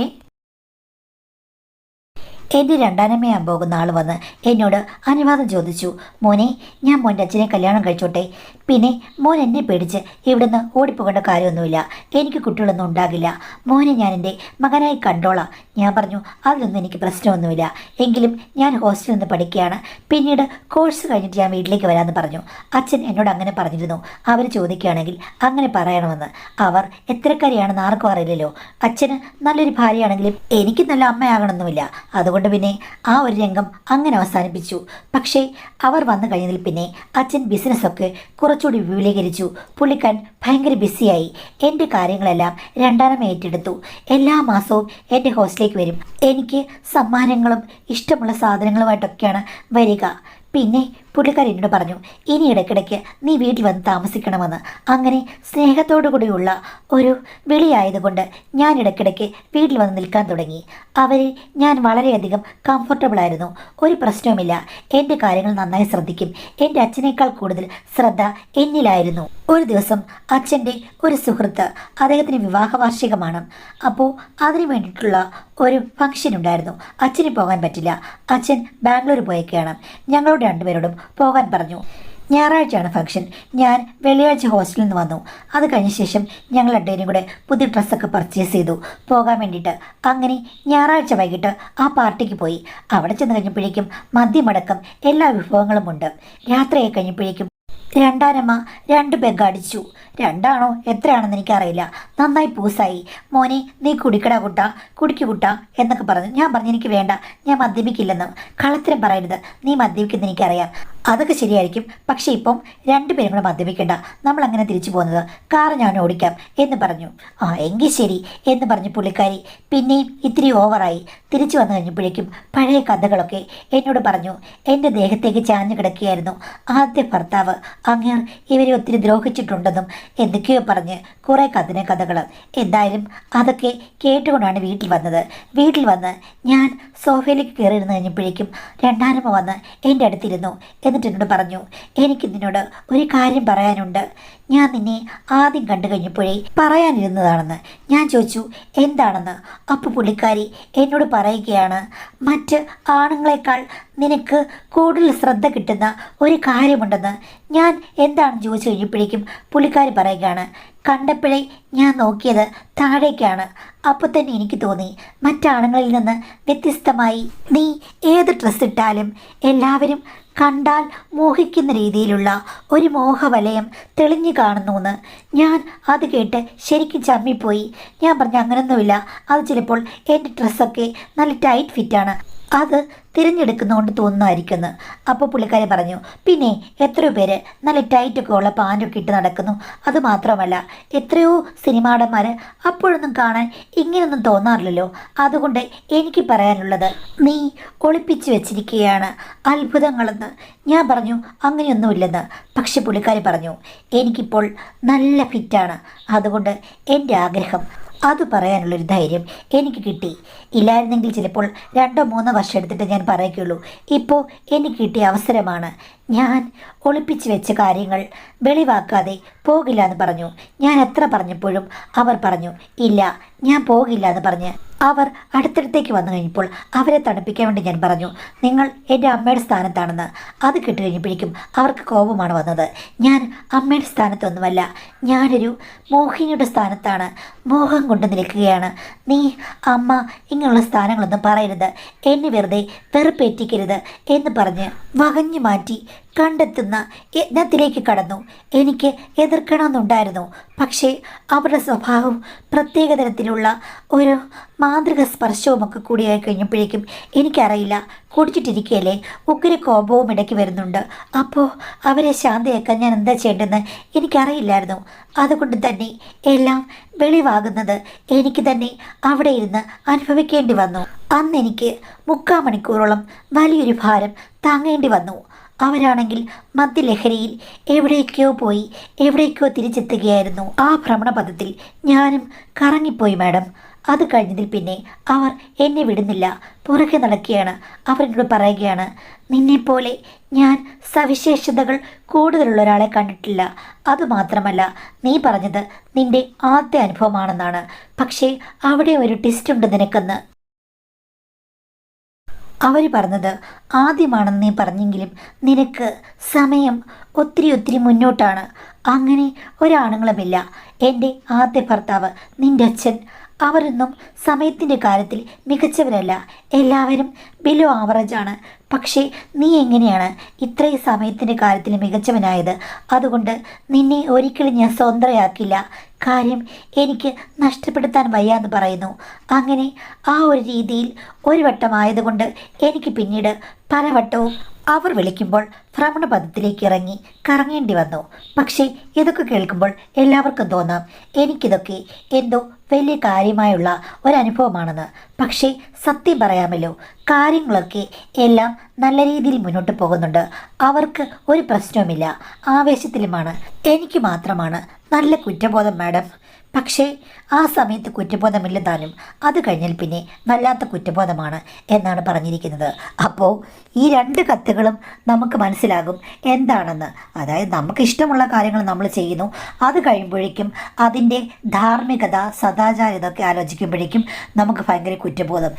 എൻ്റെ രണ്ടാനമ്മയാൻ പോകുന്ന ആൾ വന്ന് എന്നോട് അനുവാദം ചോദിച്ചു. മോനെ, ഞാൻ മോൻ്റെ അച്ഛനെ കല്യാണം കഴിച്ചോട്ടെ? പിന്നെ മോൻ എന്നെ പേടിച്ച് ഇവിടുന്ന് ഓടിപ്പോകേണ്ട കാര്യമൊന്നുമില്ല. എനിക്ക് കുട്ടികളൊന്നും ഉണ്ടാകില്ല. മോനെ ഞാൻ എൻ്റെ മകനായി കണ്ടോളാം. ഞാൻ പറഞ്ഞു, അതിലൊന്നും എനിക്ക് പ്രശ്നമൊന്നുമില്ല. എങ്കിലും ഞാൻ ഹോസ്റ്റലിൽ നിന്ന് പഠിക്കുകയാണ്. പിന്നീട് കോഴ്സ് കഴിഞ്ഞിട്ട് ഞാൻ വീട്ടിലേക്ക് വരാമെന്ന് പറഞ്ഞു. അച്ഛൻ എന്നോട് അങ്ങനെ പറഞ്ഞിരുന്നു. അവർ ചോദിക്കുകയാണെങ്കിൽ അങ്ങനെ പറയണമെന്ന്. അവർ എത്രക്കാരിയാണെന്ന് ആർക്കും അറിയില്ലല്ലോ. അച്ഛന് നല്ലൊരു ഭാര്യയാണെങ്കിലും എനിക്ക് നല്ല അമ്മയാകണമെന്നുമില്ല. അതുകൊണ്ട് പിന്നെ ആ ഒരു രംഗം അങ്ങനെ അവസാനിപ്പിച്ചു. പക്ഷേ അവർ വന്നു കഴിഞ്ഞതിൽ പിന്നെ അച്ഛൻ ബിസിനസ്സൊക്കെ കുറച്ചുകൂടി വിപുലീകരിച്ചു. പുള്ളിക്കാൻ ഭയങ്കര ബിസിയായി. എൻ്റെ കാര്യങ്ങളെല്ലാം രണ്ടാനമ്മ ഏറ്റെടുത്തു. എല്ലാ മാസവും എൻ്റെ ഹോസ്റ്റലിലേക്ക് വരും. എനിക്ക് സമ്മാനങ്ങളും ഇഷ്ടമുള്ള സാധനങ്ങളുമായിട്ടൊക്കെയാണ് വരിക. പിന്നെ പുള്ളിക്കാരി എന്നോട് പറഞ്ഞു, ഇനി ഇടയ്ക്കിടയ്ക്ക് നീ വീട്ടിൽ വന്ന് താമസിക്കണമെന്ന്. അങ്ങനെ സ്നേഹത്തോടു കൂടിയുള്ള ഒരു വിളിയായതുകൊണ്ട് ഞാൻ ഇടയ്ക്കിടയ്ക്ക് വീട്ടിൽ വന്ന് നിൽക്കാൻ തുടങ്ങി. അവരിൽ ഞാൻ വളരെയധികം കംഫർട്ടബിളായിരുന്നു. ഒരു പ്രശ്നവുമില്ല. എൻ്റെ കാര്യങ്ങൾ നന്നായി ശ്രദ്ധിക്കും. എൻ്റെ അച്ഛനേക്കാൾ കൂടുതൽ ശ്രദ്ധ എന്നിലായിരുന്നു. ഒരു ദിവസം അച്ഛൻ്റെ ഒരു സുഹൃത്ത്, അദ്ദേഹത്തിന് വിവാഹ വാർഷികമാണ്. അപ്പോൾ അതിനു വേണ്ടിയിട്ടുള്ള ഒരു ഫംഗ്ഷൻ ഉണ്ടായിരുന്നു. അച്ഛന് പോകാൻ പറ്റില്ല. അച്ഛൻ ബാംഗ്ലൂർ പോയേക്കാണ്. ഞങ്ങളോട് രണ്ടുപേരോടും പോകാൻ പറഞ്ഞു. ഞായറാഴ്ചയാണ് ഫംഗ്ഷൻ. ഞാൻ വെള്ളിയാഴ്ച ഹോസ്റ്റലിൽ നിന്ന് വന്നു. അത് കഴിഞ്ഞ ശേഷം ഞങ്ങൾ രണ്ടുപേരും കൂടെ പുതിയ ഡ്രസ്സൊക്കെ പർച്ചേസ് ചെയ്തു പോകാൻ വേണ്ടിയിട്ട്. അങ്ങനെ ഞായറാഴ്ച വൈകിട്ട് ആ പാർട്ടിക്ക് പോയി. അവിടെ ചെന്ന് കഴിഞ്ഞപ്പോഴേക്കും മദ്യമടക്കം എല്ലാ വിഭവങ്ങളും ഉണ്ട്. രാത്രിയായി കഴിഞ്ഞപ്പോഴേക്കും രണ്ടാനമ്മ 2 പെഗ് അടിച്ചു. 2 എത്രയാണെന്ന് എനിക്കറിയില്ല. നന്നായി പൂസായി. മോനെ, നീ കുടിക്കടാ കുട്ടാ, കുടിക്കു കുട്ടാ എന്നൊക്കെ പറഞ്ഞു. ഞാൻ പറഞ്ഞു, എനിക്ക് വേണ്ട, ഞാൻ മദ്യപിക്കില്ലെന്ന്. കള്ളത്തരം പറയരുത്, നീ മദ്യപിക്കുന്ന എനിക്കറിയാം. അതൊക്കെ ശരിയായിരിക്കും, പക്ഷേ ഇപ്പം 2 പേരും കൂടെ മദ്യപിക്കണ്ട. നമ്മൾ അങ്ങനെ തിരിച്ചു പോകുന്നത്, കാർ ഞാൻ ഓടിക്കാം എന്ന് പറഞ്ഞു. ആ എങ്കിൽ ശരി എന്ന് പറഞ്ഞു പുള്ളിക്കാരി. പിന്നെയും ഇത്തിരി ഓവറായി. തിരിച്ചു വന്നു കഴിഞ്ഞപ്പോഴേക്കും പഴയ കഥകളൊക്കെ എന്നോട് പറഞ്ഞു. എൻ്റെ ദേഹത്തേക്ക് ചാഞ്ഞു കിടക്കുകയായിരുന്നു ആദ്യ ഭർത്താവ്. അങ്ങേർ ഇവരെ ഒത്തിരി ദ്രോഹിച്ചിട്ടുണ്ടെന്നും എന്തൊക്കെയോ പറഞ്ഞ് കുറേ കഥകൾ. എന്തായാലും അതൊക്കെ കേട്ടുകൊണ്ടാണ് വീട്ടിൽ വന്നത്. വീട്ടിൽ വന്ന് ഞാൻ സോഫയിലേക്ക് കയറിയിരുന്ന് കഴിഞ്ഞപ്പോഴേക്കും രണ്ടാനമ്മ വന്ന് എൻ്റെ അടുത്തിരുന്നു. എന്നിട്ട് എന്നോട് പറഞ്ഞു, എനിക്ക് നിന്നോട് ഒരു കാര്യം പറയാനുണ്ട്. ഞാൻ നിന്നെ ആദ്യം കണ്ടു കഴിഞ്ഞപ്പോഴേ പറയാനിരുന്നതാണെന്ന്. ഞാൻ ചോദിച്ചു, എന്താണെന്ന്? അപ്പോൾ പുള്ളിക്കാരി എന്നോട് പറയുകയാണ്, മറ്റ് ആണുങ്ങളെക്കാൾ നിനക്ക് കൂടുതൽ ശ്രദ്ധ കിട്ടുന്ന ഒരു കാര്യമുണ്ടെന്ന്. ഞാൻ എന്താണെന്ന് ചോദിച്ചു കഴിഞ്ഞപ്പോഴേക്കും പുള്ളിക്കാരി പറയുകയാണ്, കണ്ടപ്പോഴേ ഞാൻ നോക്കിയത് താഴേക്കാണ്. അപ്പോൾ തന്നെ എനിക്ക് തോന്നി, മറ്റാണുങ്ങളിൽ നിന്ന് വ്യത്യസ്തമായി നീ ഏത് ഡ്രസ്സ് ഇട്ടാലും എല്ലാവരും കണ്ടാൽ മോഹിക്കുന്ന രീതിയിലുള്ള ഒരു മോഹവലയം തെളിഞ്ഞു കാണുന്നുവെന്ന്. ഞാൻ അത് കേട്ട് ശരിക്കും ചമ്മിപ്പോയി. ഞാൻ പറഞ്ഞു, അങ്ങനൊന്നുമില്ല, അത് ചിലപ്പോൾ എൻ്റെ ഡ്രസ്സൊക്കെ നല്ല ടൈറ്റ് ഫിറ്റാണ്, അത് തിരഞ്ഞെടുക്കുന്നതുകൊണ്ട് തോന്നുന്നതായിരിക്കുമെന്ന്. അപ്പോൾ പുള്ളിക്കാരി പറഞ്ഞു, പിന്നെ എത്രയോ പേര് നല്ല ടൈറ്റൊക്കെ ഉള്ള പാൻറ്റൊക്കെ ഇട്ട് നടക്കുന്നു. അതുമാത്രമല്ല, എത്രയോ സിനിമാടന്മാർ അപ്പോഴൊന്നും കാണാൻ ഇങ്ങനെയൊന്നും തോന്നാറില്ലല്ലോ. അതുകൊണ്ട് എനിക്ക് പറയാനുള്ളത്, നീ ഒളിപ്പിച്ചു വെച്ചിരിക്കുകയാണ് അത്ഭുതങ്ങളെന്ന്. ഞാൻ പറഞ്ഞു, അങ്ങനെയൊന്നുമില്ലെന്ന്. പക്ഷെ പുള്ളിക്കാരി പറഞ്ഞു, എനിക്കിപ്പോൾ നല്ല ഫിറ്റാണ്. അതുകൊണ്ട് എൻ്റെ ആഗ്രഹം അത് പറയാനുള്ളൊരു ധൈര്യം എനിക്ക് കിട്ടി. ഇല്ലായിരുന്നെങ്കിൽ ചിലപ്പോൾ 2-3 വർഷം എടുത്തിട്ട് ഞാൻ പറയുകയുള്ളൂ. ഇപ്പോൾ എനിക്ക് കിട്ടിയ അവസരമാണ്. ഞാൻ ഒളിപ്പിച്ച് വെച്ച കാര്യങ്ങൾ വെളിവാക്കാതെ പോകില്ല എന്ന് പറഞ്ഞു. ഞാൻ എത്ര പറഞ്ഞപ്പോഴും അവർ പറഞ്ഞു, ഇല്ല ഞാൻ പോകില്ല എന്ന് പറഞ്ഞ് അവർ അടുത്തടുത്തേക്ക് വന്നു കഴിഞ്ഞപ്പോൾ അവരെ തണുപ്പിക്കാൻ വേണ്ടി ഞാൻ പറഞ്ഞു, നിങ്ങൾ എൻ്റെ അമ്മയുടെ സ്ഥാനത്താണെന്ന്. അത് കേട്ട് കഴിഞ്ഞപ്പോഴേക്കും അവർക്ക് കോപമാണ് വന്നത്. ഞാൻ അമ്മയുടെ സ്ഥാനത്തൊന്നുമല്ല, ഞാനൊരു മോഹിനിയുടെ സ്ഥാനത്താണ്. മോഹം കൊണ്ട് നിൽക്കുകയാണ്. നീ അമ്മ ഇങ്ങനെയുള്ള സ്ഥാനങ്ങളൊന്നും പറയരുത്, എന്നെ വെറുതെ വെറുപ്പേറ്റിക്കരുത് എന്ന് പറഞ്ഞ് വകഞ്ഞു മാറ്റി കണ്ടെത്തുന്ന യജ്ഞത്തിലേക്ക് കടന്നു. എനിക്ക് എതിർക്കണമെന്നുണ്ടായിരുന്നു. പക്ഷേ അവരുടെ സ്വഭാവം പ്രത്യേക തരത്തിലുള്ള ഒരു മാന്ത്രിക സ്പർശവുമൊക്കെ കൂടിയായി കഴിഞ്ഞപ്പോഴേക്കും എനിക്കറിയില്ല, കുടിച്ചിട്ടിരിക്കുകയല്ലേ, ഉഗ്ര കോപവും ഇടയ്ക്ക് വരുന്നുണ്ട്. അപ്പോൾ അവരെ ശാന്തയാക്കാൻ ഞാൻ എന്താ ചെയ്യേണ്ടതെന്ന് എനിക്കറിയില്ലായിരുന്നു. അതുകൊണ്ട് തന്നെ എല്ലാം വെളിവാകുന്നത് എനിക്ക് തന്നെ അവിടെ ഇരുന്ന് അനുഭവിക്കേണ്ടി വന്നു. അന്ന് എനിക്ക് 3/4 മണിക്കൂറോളം വലിയൊരു ഭാരം താങ്ങേണ്ടി വന്നു. അവരാണെങ്കിൽ മദ്യലഹരിയിൽ എവിടേക്കോ പോയി എവിടേക്കോ തിരിച്ചെത്തുകയായിരുന്നു. ആ ഭ്രമണപഥത്തിൽ ഞാനും കറങ്ങിപ്പോയി മാഡം. അത് കഴിഞ്ഞതിൽ പിന്നെ അവർ എന്നെ വിടുന്നില്ല, പുറകെ നടക്കുകയാണ്. അവരെന്നോട് പറയുകയാണ്, നിന്നെപ്പോലെ ഞാൻ സവിശേഷതകൾ കൂടുതലുള്ള ഒരാളെ കണ്ടിട്ടില്ല. അതുമാത്രമല്ല, നീ പറഞ്ഞത് നിന്റെ ആദ്യ അനുഭവമാണെന്നാണ്. പക്ഷേ അവിടെ ഒരു ട്വിസ്റ്റ് ഉണ്ട് നിനക്കെന്ന്. അവർ പറഞ്ഞത് ആദ്യമാണെന്ന് നീ പറഞ്ഞെങ്കിലും നിനക്ക് സമയം ഒത്തിരി മുന്നോട്ടാണ്. അങ്ങനെ ഒരാണുങ്ങളുമില്ല. എൻ്റെ ആദ്യ ഭർത്താവ്, നിൻ്റെ അച്ഛൻ, അവരൊന്നും സമയത്തിൻ്റെ കാര്യത്തിൽ മികച്ചവരല്ല. എല്ലാവരും ബിലോ ആവറേജാണ്. പക്ഷേ നീ എങ്ങനെയാണ് ഇത്രയും സമയത്തിൻ്റെ കാര്യത്തിൽ മികച്ചവനായത്? അതുകൊണ്ട് നിന്നെ ഒരിക്കലും ഞാൻ സ്വതന്ത്രയാക്കില്ല. കാര്യം എനിക്ക് നഷ്ടപ്പെടുത്താൻ വയ്യാന്ന് പറയുന്നു. അങ്ങനെ ആ ഒരു രീതിയിൽ ഒരു വട്ടമായതുകൊണ്ട് എനിക്ക് പിന്നീട് പലവട്ടവും അവർ വിളിക്കുമ്പോൾ ഭ്രമണപഥത്തിലേക്ക് ഇറങ്ങി കറങ്ങേണ്ടി വന്നു. പക്ഷേ ഇതൊക്കെ കേൾക്കുമ്പോൾ എല്ലാവർക്കും തോന്നാം എനിക്കിതൊക്കെ എന്തോ വലിയ കാര്യമായുള്ള ഒരനുഭവമാണെന്ന്. പക്ഷേ സത്യം പറയാമല്ലോ, കാര്യങ്ങളൊക്കെ എല്ലാം നല്ല രീതിയിൽ മുന്നോട്ട് പോകുന്നുണ്ട്. അവർക്ക് ഒരു പ്രശ്നവുമില്ല, ആവേശത്തിലുമാണ്. എനിക്ക് മാത്രമാണ് നല്ല കുറ്റബോധം മാഡം. പക്ഷേ ആ സമയത്ത് കുറ്റബോധമില്ല താനും. അത് കഴിഞ്ഞാൽ പിന്നെ വല്ലാത്ത കുറ്റബോധമാണ് എന്നാണ് പറഞ്ഞിരിക്കുന്നത്. അപ്പോൾ ഈ 2 കത്തുകളും നമുക്ക് മനസ്സിലാകും എന്താണെന്ന്. അതായത് നമുക്ക് ഇഷ്ടമുള്ള കാര്യങ്ങൾ നമ്മൾ ചെയ്യുന്നു, അത് കഴിയുമ്പോഴേക്കും അതിൻ്റെ ധാർമ്മികത, സദാചാരം ഇതൊക്കെ ആലോചിക്കുമ്പോഴേക്കും നമുക്ക് ഭയങ്കര കുറ്റബോധം.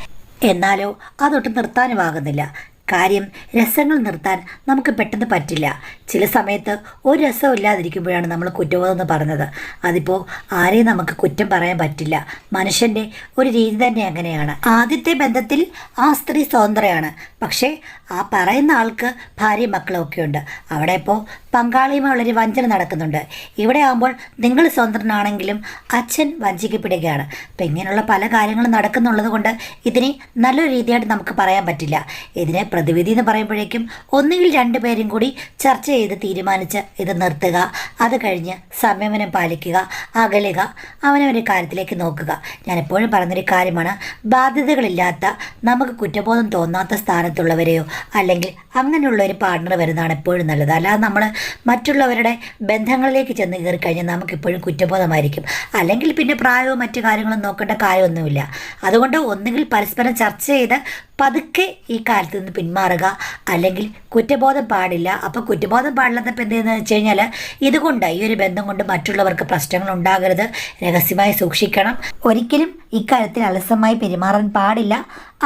എന്നാലോ അതൊട്ടും നിർത്താനുമാകുന്നില്ല. കാര്യം രസങ്ങൾ നിർത്താൻ നമുക്ക് പെട്ടെന്ന് പറ്റില്ല. ചില സമയത്ത് ഒരു രസവും ഇല്ലാതിരിക്കുമ്പോഴാണ് നമ്മൾ കുറ്റബോധം എന്ന് പറഞ്ഞത്. അതിപ്പോൾ ആരെയും നമുക്ക് കുറ്റം പറയാൻ പറ്റില്ല. മനുഷ്യൻ്റെ ഒരു രീതി തന്നെ അങ്ങനെയാണ്. ആദ്യത്തെ ബന്ധത്തിൽ ആ സ്ത്രീ സ്വതന്ത്രയാണ്. പക്ഷേ ആ പറയുന്ന ആൾക്ക് ഭാര്യയും മക്കളും ഒക്കെ ഉണ്ട്. അവിടെ ഇപ്പോൾ പങ്കാളിയുമായുള്ളൊരു വഞ്ചന നടക്കുന്നുണ്ട്. ഇവിടെ ആകുമ്പോൾ നിങ്ങൾ സ്വതന്ത്രനാണെങ്കിലും അച്ഛൻ വഞ്ചിക്കപ്പെടുകയാണ്. അപ്പം ഇങ്ങനെയുള്ള പല കാര്യങ്ങളും നടക്കുന്നുള്ളത് കൊണ്ട് ഇതിനെ നല്ലൊരു രീതിയായിട്ട് നമുക്ക് പറയാൻ പറ്റില്ല. ഇതിനെ പ്രതിവിധി എന്ന് പറയുമ്പോഴേക്കും ഒന്നുകിൽ 2 പേരും കൂടി ചർച്ച ചെയ്ത് തീരുമാനിച്ച് ഇത് നിർത്തുക, അത് കഴിഞ്ഞ് സംയമനം പാലിക്കുക, അകലുക, അവനവൻ്റെ കാര്യത്തിലേക്ക് നോക്കുക. ഞാൻ എപ്പോഴും പറഞ്ഞൊരു കാര്യമാണ്, ബാധ്യതകളില്ലാത്ത നമുക്ക് കുറ്റബോധം തോന്നാത്ത സ്ഥാനത്തുള്ളവരെയോ അല്ലെങ്കിൽ അങ്ങനെയുള്ള ഒരു പാർട്ണർ വരുന്നതാണ് എപ്പോഴും നല്ലത്. അല്ലാതെ നമ്മൾ മറ്റുള്ളവരുടെ ബന്ധങ്ങളിലേക്ക് ചെന്ന് കയറി കഴിഞ്ഞാൽ നമുക്കിപ്പോഴും കുറ്റബോധമായിരിക്കും. അല്ലെങ്കിൽ പിന്നെ പ്രായവും മറ്റു കാര്യങ്ങളും നോക്കേണ്ട കാര്യമൊന്നുമില്ല. അതുകൊണ്ട് ഒന്നുകിൽ പരസ്പരം ചർച്ച ചെയ്ത് പതുക്കെ ഈ കാലത്ത് നിന്ന് പിന്മാറുക, അല്ലെങ്കിൽ കുറ്റബോധം പാടില്ല. അപ്പോൾ കുറ്റബോധം പാടില്ലാത്തപ്പോൾ എന്ത് ചെയ്യുന്നതെന്ന് വെച്ച് കഴിഞ്ഞാൽ ഇതുകൊണ്ട് ഈ ഒരു ബന്ധം കൊണ്ട് മറ്റുള്ളവർക്ക് പ്രശ്നങ്ങൾ ഉണ്ടാകരുത്, രഹസ്യമായി സൂക്ഷിക്കണം. ഒരിക്കലും ഇക്കാര്യത്തിൽ അലസമായി പെരുമാറാൻ പാടില്ല.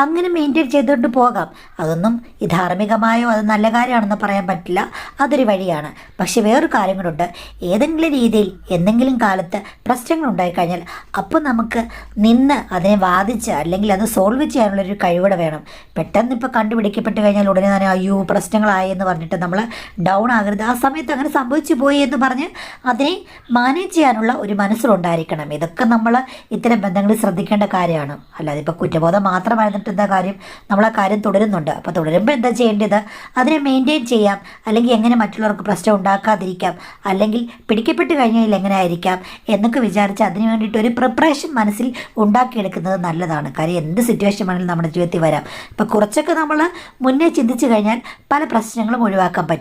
അങ്ങനെ മെയിൻറ്റെയിൻ ചെയ്തുകൊണ്ട് പോകാം. അതൊന്നും ഈ ധാർമ്മികമായോ അത് നല്ല കാര്യമാണെന്ന് പറയാൻ പറ്റില്ല, അതൊരു വഴിയാണ്. പക്ഷെ വേറൊരു കാര്യം കൂടെ, ഏതെങ്കിലും രീതിയിൽ എന്തെങ്കിലും കാലത്ത് പ്രശ്നങ്ങൾ ഉണ്ടായിക്കഴിഞ്ഞാൽ അപ്പോൾ നമുക്ക് നിന്ന് അതിനെ വാദിച്ച് അല്ലെങ്കിൽ അത് സോൾവ് ചെയ്യാനുള്ളൊരു കഴിവുടെ വേണം. പെട്ടെന്ന് ഇപ്പോൾ കണ്ടുപിടിക്കപ്പെട്ട് കഴിഞ്ഞാൽ ഉടനെ തന്നെ അയ്യോ പ്രശ്നങ്ങളായി എന്ന് പറഞ്ഞിട്ട് നമ്മൾ ഡൗൺ ആകരുത്. ആ സമയത്ത് അങ്ങനെ സംഭവിച്ചു പോയി എന്ന് പറഞ്ഞ് അതിനെ മാനേജ് ചെയ്യാനുള്ള ഒരു മനസ്സിലുണ്ടായിരിക്കണം. ഇതൊക്കെ നമ്മൾ ഇത്തരം ബന്ധങ്ങളിൽ ശ്രദ്ധിക്കേണ്ട കാര്യമാണ്. അല്ലാതെ ഇപ്പോൾ കുറ്റബോധം മാത്രമായിരുന്നിട്ട് എന്താ കാര്യം, നമ്മൾ ആ കാര്യം തുടരുന്നുണ്ട്. അപ്പോൾ തുടരുമ്പോൾ എന്താ ചെയ്യേണ്ടത്, അതിനെ മെയിൻറ്റെയിൻ ചെയ്യാം, അല്ലെങ്കിൽ എങ്ങനെ മറ്റുള്ളവർക്ക് പ്രശ്നം ഉണ്ടാക്കാതിരിക്കാം, അല്ലെങ്കിൽ പിടിക്കപ്പെട്ട് കഴിഞ്ഞാൽ എങ്ങനെ ആയിരിക്കാം എന്നൊക്കെ വിചാരിച്ച് അതിന് വേണ്ടിയിട്ട് ഒരു പ്രിപ്പറേഷൻ മനസ്സിൽ ഉണ്ടാക്കിയെടുക്കുന്നത് നല്ലതാണ്. കാര്യം എന്ത് സിറ്റുവേഷൻ വേണമെങ്കിലും നമ്മുടെ ജീവിതത്തിൽ വരാം. ഇപ്പോൾ കുറച്ചൊക്കെ നമ്മൾ മുന്നേ ചിന്തിച്ചു കഴിഞ്ഞാൽ പല പ്രശ്നങ്ങളും ഒഴിവാക്കാൻ പറ്റും.